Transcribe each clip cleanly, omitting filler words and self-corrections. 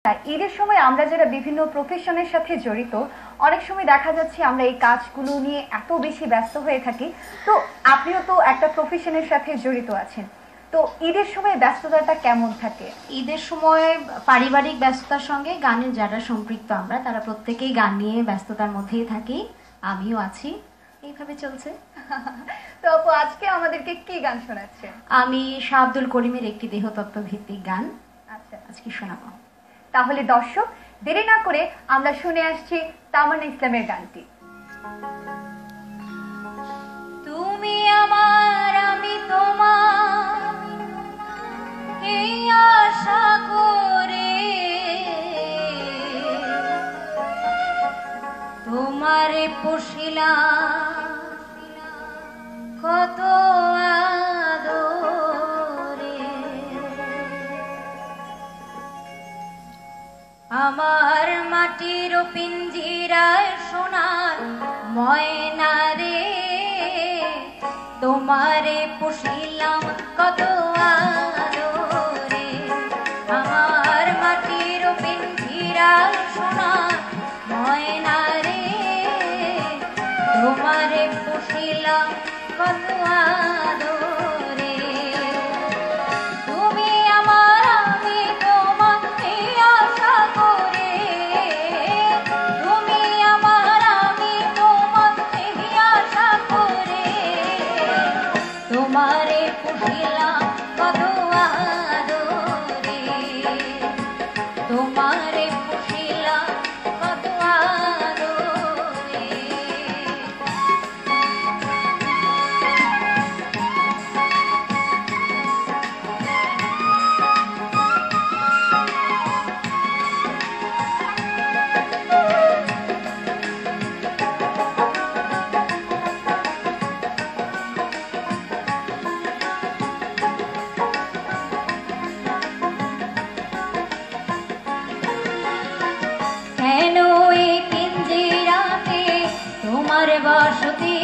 ঈদের সময় আমরা যারা বিভিন্ন প্রফেশনের সাথে জড়িত অনেক সময় দেখা যাচ্ছে আমরা এই কাজগুলো নিয়ে এত বেশি ব্যস্ত হয়ে থাকি। তো আপনিও তো একটা প্রফেশনের সাথে জড়িত আছেন, তো ঈদের সময় ব্যস্ততাটা কেমন থাকে? ঈদের সময় পারিবারিক ব্যস্ততার সঙ্গে গানের যারা সম্পৃক্ত আমরা তারা প্রত্যেকেই গান নিয়ে ব্যস্ততার মধ্যেই থাকি, আমিও আছি, এইভাবে চলছে। তো আপু আজকে আমাদেরকে কি গান শোনাচ্ছে? আমি শাহ আব্দুল করিমের একটি দেহতত্ত্ব ভিত্তিক গান আচ্ছা আজকে শোনাবো। তাহলে দর্শক দেরি না করে আমরা শুনে আসছি তামান্না ইসলামের গানটি। তুমি আমার আমি তোমার এই আশা করে তোমারে পুষিলাম কত আদরে, আমার মাটির পিঞ্জিরায় সোনার ময়না রে, তোমারে পুষিলাম কত আদরে, আমার মাটির পিঞ্জিরায় সোনার ময়না রে, তোমারে পুষিলাম কত আদরে, তুমি আমার আমি তোমার এই আশা করে, তুমি আমার আমি তোমার এই আশা করে, তোমারে পুষিলাম কত আদরে, তোমারে পুষিলাম কত আদরে। কেন এই পিঞ্জিরাতে তোমার বসতি,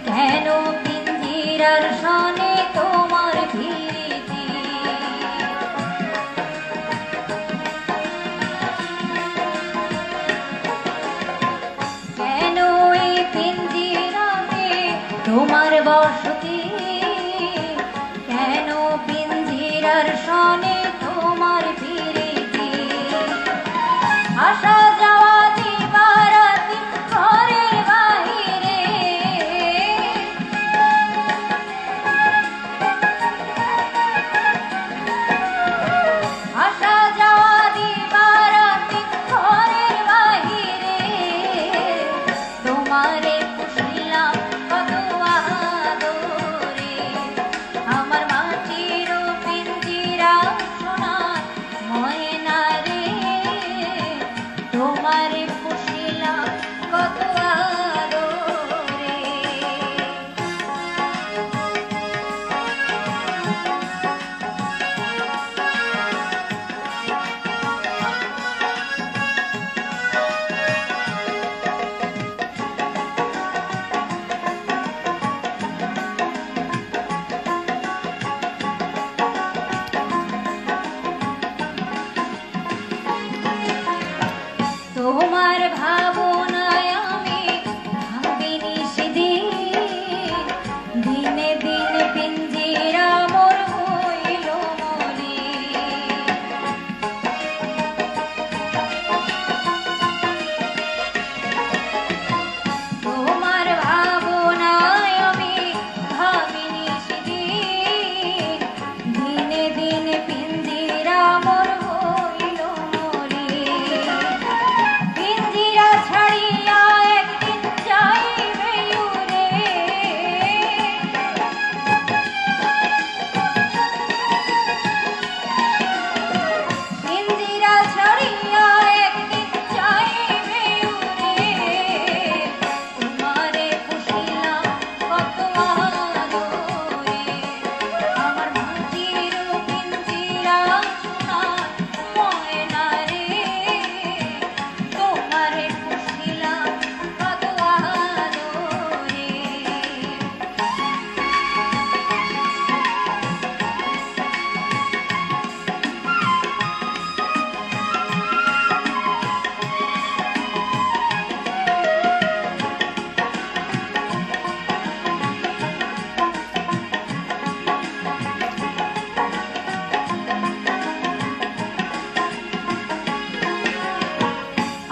কেন পিঞ্জিরার সনে তোমার ভীতি, কেন এই পিঞ্জিরাতে তোমার বসতি, কেন পিঞ্জিরার সনে তোমার ভীতি, আসা যাওয়া দিবারাতি ঘরের বাহিরে, আসা যাওয়া দিবারাতি ঘরের বাহিরে, তোমারে পুষিলাম কত আদরে,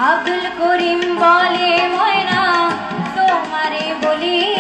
আব্দুল করিম বলে ময়না তোমারে বলি